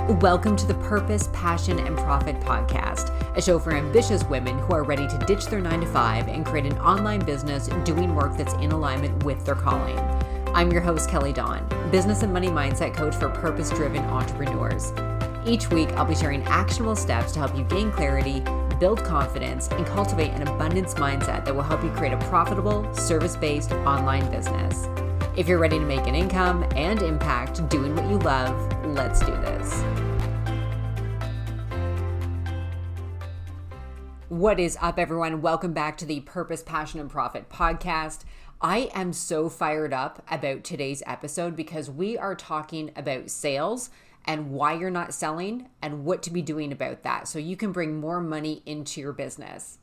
Welcome to the Purpose, Passion, and Profit podcast, a show for ambitious women who are ready to ditch their 9-to-5 and create an online business doing work that's in alignment with their calling. I'm your host, Kelly Dawn, business and money mindset coach for purpose-driven entrepreneurs. Each week, I'll be sharing actionable steps to help you gain clarity, build confidence, and cultivate an abundance mindset that will help you create a profitable, service-based online business. If you're ready to make an income and impact doing what you love, let's do this. What is up, everyone? Welcome back to the Purpose, Passion, and Profit podcast. I am so fired up about today's episode because we are talking about sales and why you're not selling and what to be doing about that so you can bring more money into your business.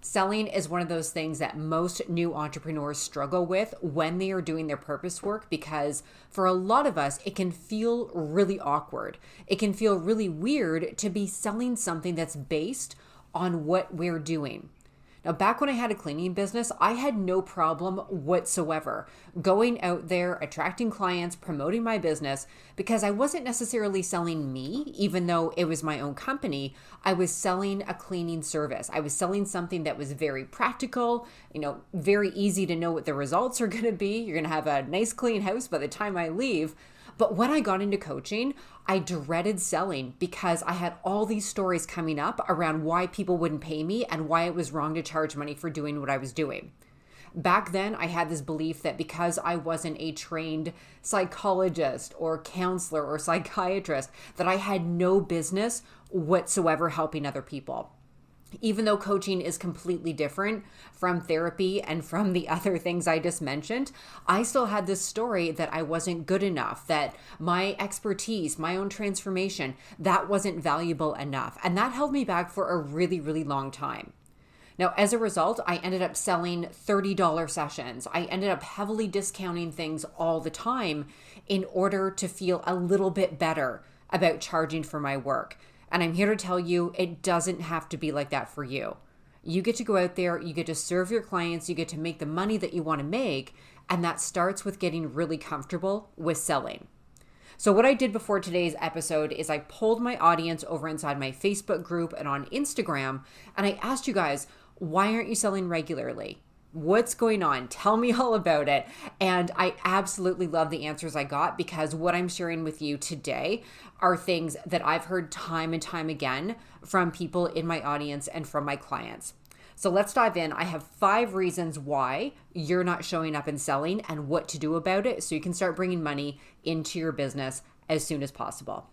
Selling is one of those things that most new entrepreneurs struggle with when they are doing their purpose work because for a lot of us, it can feel really awkward. It can feel really weird to be selling something that's based on what we're doing. Now, back when I had a cleaning business, I had no problem whatsoever going out there, attracting clients, promoting my business, because I wasn't necessarily selling me, even though it was my own company. I was selling a cleaning service. I was selling something that was very practical, very easy to know what the results are going to be. You're going to have a nice clean house by the time I leave. But when I got into coaching, I dreaded selling because I had all these stories coming up around why people wouldn't pay me and why it was wrong to charge money for doing what I was doing. Back then, I had this belief that because I wasn't a trained psychologist or counselor or psychiatrist, that I had no business whatsoever helping other people. Even though coaching is completely different from therapy and from the other things I just mentioned, I still had this story that I wasn't good enough, that my expertise, my own transformation, that wasn't valuable enough. And that held me back for a really, really long time. Now, as a result, I ended up selling $30 sessions. I ended up heavily discounting things all the time in order to feel a little bit better about charging for my work. And I'm here to tell you, it doesn't have to be like that for you. You get to go out there, you get to serve your clients, you get to make the money that you want to make, and that starts with getting really comfortable with selling. So what I did before today's episode is I pulled my audience over inside my Facebook group and on Instagram, and I asked you guys, why aren't you selling regularly? What's going on? Tell me all about it. And I absolutely love the answers I got because what I'm sharing with you today are things that I've heard time and time again from people in my audience and from my clients. So let's dive in. I have 5 reasons why you're not showing up and selling and what to do about it so you can start bringing money into your business as soon as possible.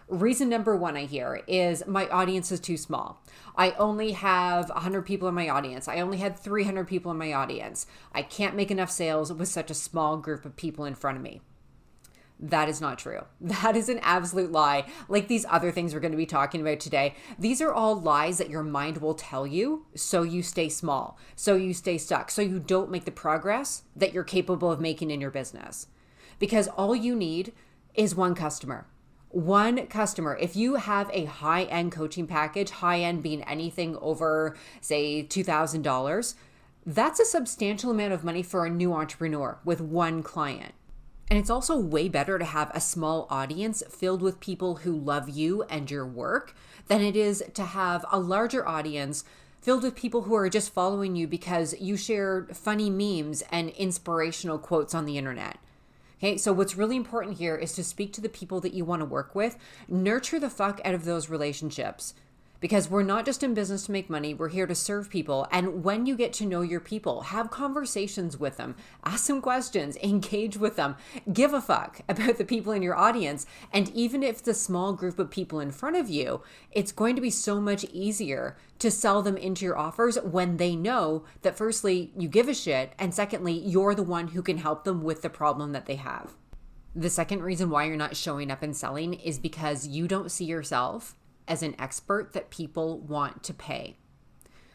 Reason number 1 I hear is my audience is too small. I only have 100 people in my audience. I only had 300 people in my audience. I can't make enough sales with such a small group of people in front of me. That is not true. That is an absolute lie. Like these other things we're going to be talking about today, these are all lies that your mind will tell you so you stay small, so you stay stuck, so you don't make the progress that you're capable of making in your business. Because all you need is one customer. One customer. If you have a high-end coaching package, high-end being anything over, say, $2,000, that's a substantial amount of money for a new entrepreneur with one client. And it's also way better to have a small audience filled with people who love you and your work than it is to have a larger audience filled with people who are just following you because you share funny memes and inspirational quotes on the internet. Okay, so what's really important here is to speak to the people that you want to work with, nurture the fuck out of those relationships. Because we're not just in business to make money, we're here to serve people. And when you get to know your people, have conversations with them, ask some questions, engage with them, give a fuck about the people in your audience. And even if it's a small group of people in front of you, it's going to be so much easier to sell them into your offers when they know that firstly, you give a shit, and secondly, you're the one who can help them with the problem that they have. The second reason why you're not showing up and selling is because you don't see yourself as an expert that people want to pay.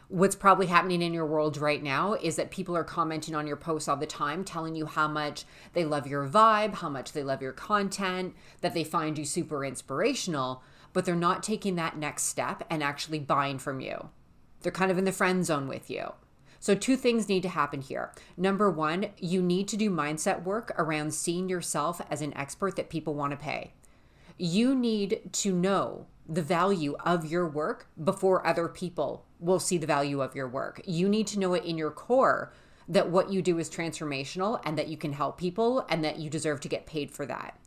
What's probably happening in your world right now is that people are commenting on your posts all the time, telling you how much they love your vibe, how much they love your content, that they find you super inspirational, but they're not taking that next step and actually buying from you. They're kind of in the friend zone with you. So 2 things need to happen here. Number 1, you need to do mindset work around seeing yourself as an expert that people want to pay. You need to know the value of your work before other people will see the value of your work. You need to know it in your core that what you do is transformational and that you can help people and that you deserve to get paid for that.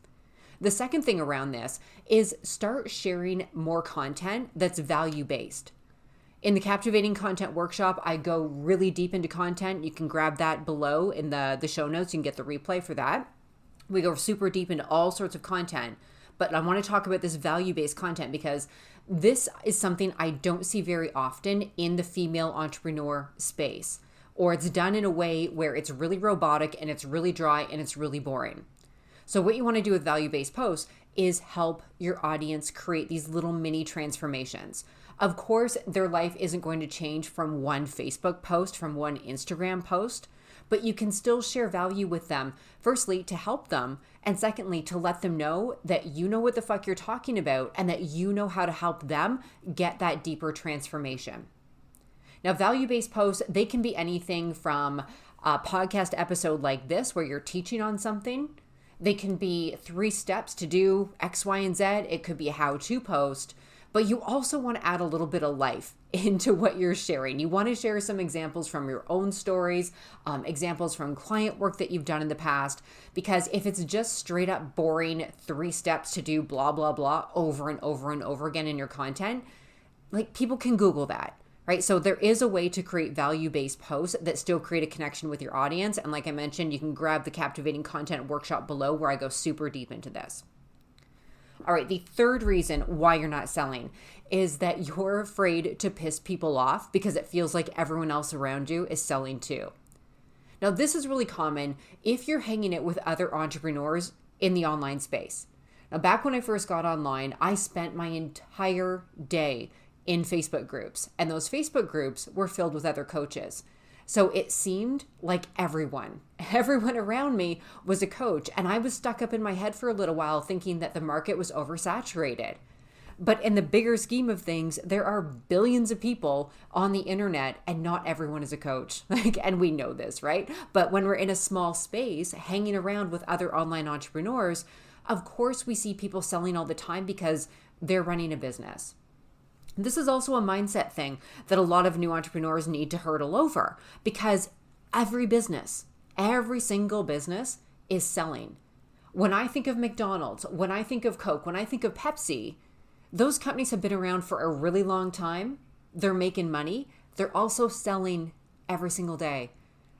The second thing around this is start sharing more content that's value-based. In the Captivating Content Workshop, I go really deep into content. You can grab that below in the show notes. You can get the replay for that. We go super deep into all sorts of content. But I want to talk about this value-based content because this is something I don't see very often in the female entrepreneur space. Or it's done in a way where it's really robotic and it's really dry and it's really boring. So what you want to do with value-based posts is help your audience create these little mini transformations. Of course, their life isn't going to change from one Facebook post, from one Instagram post, but you can still share value with them. Firstly, to help them, and secondly, to let them know that you know what the fuck you're talking about and that you know how to help them get that deeper transformation. Now, value-based posts, they can be anything from a podcast episode like this where you're teaching on something. They can be 3 steps to do X, Y, and Z. It could be a how-to post. But you also want to add a little bit of life into what you're sharing. You want to share some examples from your own stories, examples from client work that you've done in the past. Because if it's just straight up boring 3 steps to do blah, blah, blah over and over and over again in your content, like people can Google that. Right? So there is a way to create value-based posts that still create a connection with your audience. And like I mentioned, you can grab the Captivating Content Workshop below where I go super deep into this. All right, the third reason why you're not selling is that you're afraid to piss people off because it feels like everyone else around you is selling too. Now, this is really common if you're hanging out with other entrepreneurs in the online space. Now, back when I first got online, I spent my entire day in Facebook groups, and those Facebook groups were filled with other coaches. So it seemed like everyone around me was a coach, and I was stuck up in my head for a little while thinking that the market was oversaturated. But in the bigger scheme of things, there are billions of people on the internet and not everyone is a coach. And we know this, right? But when we're in a small space, hanging around with other online entrepreneurs, of course we see people selling all the time because they're running a business. This is also a mindset thing that a lot of new entrepreneurs need to hurdle over because every business, every single business is selling. When I think of McDonald's, when I think of Coke, when I think of Pepsi, those companies have been around for a really long time. They're making money. They're also selling every single day.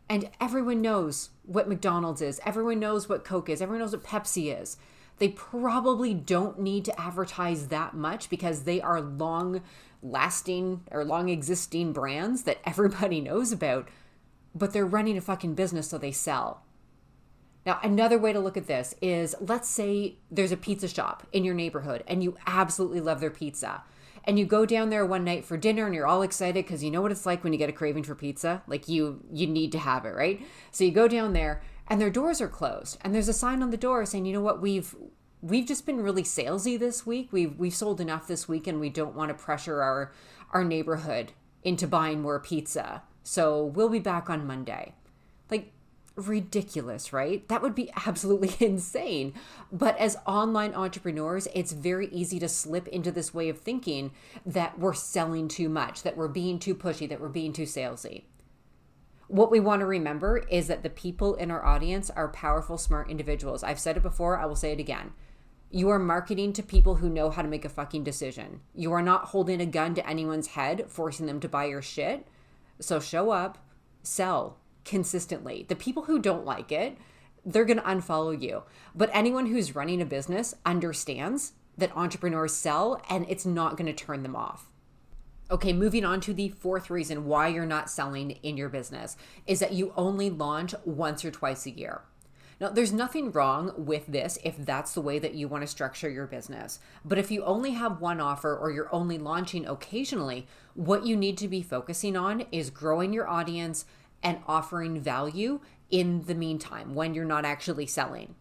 And everyone knows what McDonald's is. Everyone knows what Coke is. Everyone knows what Pepsi is. They probably don't need to advertise that much because they are long-lasting or long-existing brands that everybody knows about, but they're running a fucking business so they sell. Now, another way to look at this is, let's say there's a pizza shop in your neighborhood and you absolutely love their pizza. And you go down there one night for dinner and you're all excited because you know what it's like when you get a craving for pizza. Like you need to have it, right? So you go down there and their doors are closed. And there's a sign on the door saying, you know what, we've just been really salesy this week. We've sold enough this week and we don't want to pressure our neighborhood into buying more pizza. So we'll be back on Monday. Like, ridiculous, right? That would be absolutely insane. But as online entrepreneurs, it's very easy to slip into this way of thinking that we're selling too much, that we're being too pushy, that we're being too salesy. What we want to remember is that the people in our audience are powerful, smart individuals. I've said it before, I will say it again. You are marketing to people who know how to make a fucking decision. You are not holding a gun to anyone's head, forcing them to buy your shit. So show up, sell consistently. The people who don't like it, they're going to unfollow you. But anyone who's running a business understands that entrepreneurs sell and it's not going to turn them off. Okay, moving on to the fourth reason why you're not selling in your business is that you only launch once or twice a year. Now, there's nothing wrong with this if that's the way that you want to structure your business. But if you only have one offer or you're only launching occasionally, what you need to be focusing on is growing your audience and offering value in the meantime when you're not actually selling.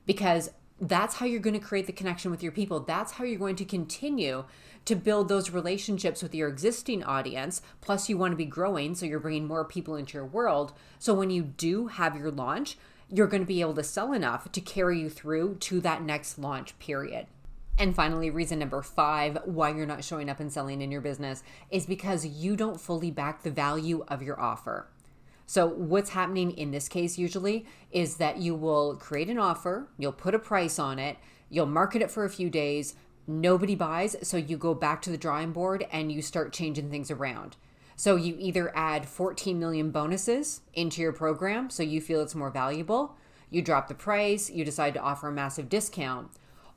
Because that's how you're going to create the connection with your people. That's how you're going to continue to build those relationships with your existing audience. Plus, you want to be growing, so you're bringing more people into your world. So when you do have your launch, you're going to be able to sell enough to carry you through to that next launch period. And finally, reason number 5 why you're not showing up and selling in your business is because you don't fully back the value of your offer. So what's happening in this case usually is that you will create an offer, you'll put a price on it, you'll market it for a few days, nobody buys, so you go back to the drawing board and you start changing things around. So you either add 14 million bonuses into your program so you feel it's more valuable, you drop the price, you decide to offer a massive discount,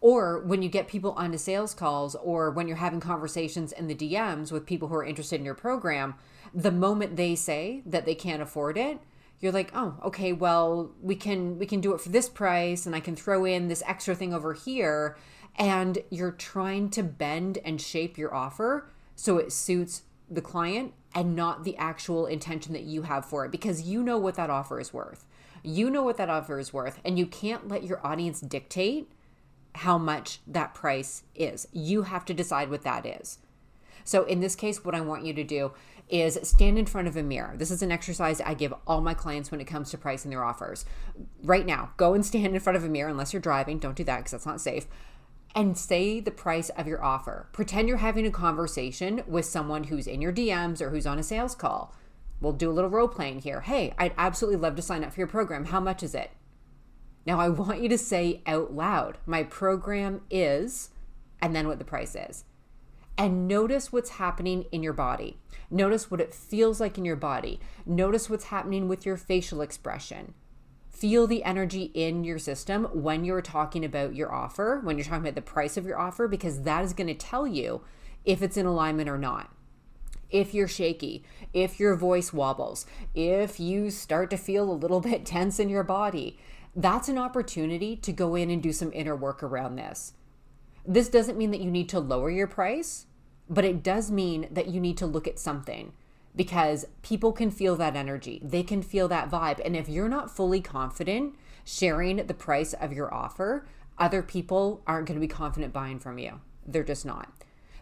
or when you get people onto sales calls or when you're having conversations in the DMs with people who are interested in your program, the moment they say that they can't afford it, you're like, oh, okay, well, we can do it for this price and I can throw in this extra thing over here. And you're trying to bend and shape your offer so it suits the client and not the actual intention that you have for it, because you know what that offer is worth. You know what that offer is worth, and you can't let your audience dictate how much that price is. You have to decide what that is. So in this case, what I want you to do is stand in front of a mirror. This is an exercise I give all my clients when it comes to pricing their offers. Right now, go and stand in front of a mirror, unless you're driving. Don't do that because that's not safe. And say the price of your offer. Pretend you're having a conversation with someone who's in your DMs or who's on a sales call. We'll do a little role playing here. Hey, I'd absolutely love to sign up for your program. How much is it? Now I want you to say out loud, my program is, and then what the price is. And notice what's happening in your body. Notice what it feels like in your body. Notice what's happening with your facial expression. Feel the energy in your system when you're talking about your offer, when you're talking about the price of your offer, because that is going to tell you if it's in alignment or not. If you're shaky, if your voice wobbles, if you start to feel a little bit tense in your body, that's an opportunity to go in and do some inner work around this. This doesn't mean that you need to lower your price, but it does mean that you need to look at something, because people can feel that energy. They can feel that vibe. And if you're not fully confident sharing the price of your offer, other people aren't going to be confident buying from you. They're just not.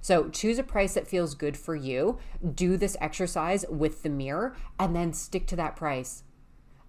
So choose a price that feels good for you. Do this exercise with the mirror and then stick to that price.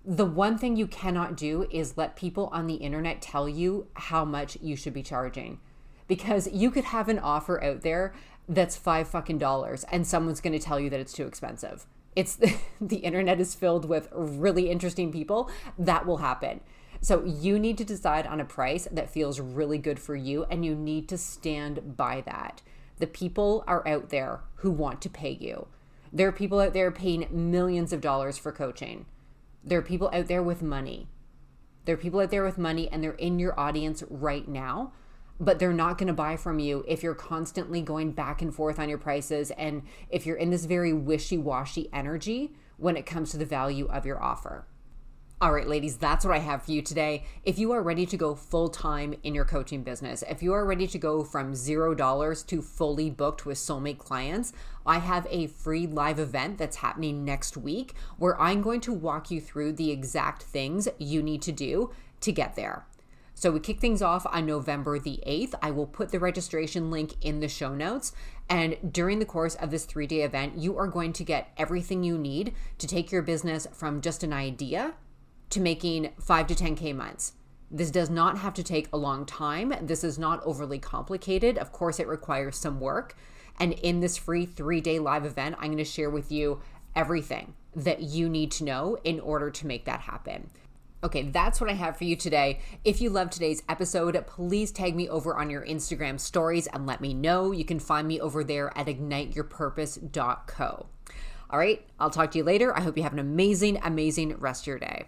The one thing you cannot do is let people on the internet tell you how much you should be charging, because you could have an offer out there that's $5 and someone's going to tell you that it's too expensive. It's the internet is filled with really interesting people. That will happen. So you need to decide on a price that feels really good for you, and you need to stand by that. The people are out there who want to pay you. There are people out there paying millions of dollars for coaching. There are people out there with money. There are people out there with money, and they're in your audience right now, but they're not going to buy from you if you're constantly going back and forth on your prices, and if you're in this very wishy-washy energy when it comes to the value of your offer. All right, ladies, that's what I have for you today. If you are ready to go full-time in your coaching business, if you are ready to go from $0 to fully booked with soulmate clients, I have a free live event that's happening next week where I'm going to walk you through the exact things you need to do to get there. So we kick things off on November the 8th. I will put the registration link in the show notes. And during the course of this 3-day event, you are going to get everything you need to take your business from just an idea to making 5 to 10K months. This does not have to take a long time. This is not overly complicated. Of course, it requires some work. And in this free 3-day live event, I'm going to share with you everything that you need to know in order to make that happen. Okay, that's what I have for you today. If you loved today's episode, please tag me over on your Instagram stories and let me know. You can find me over there at igniteyourpurpose.co. All right, I'll talk to you later. I hope you have an amazing, amazing rest of your day.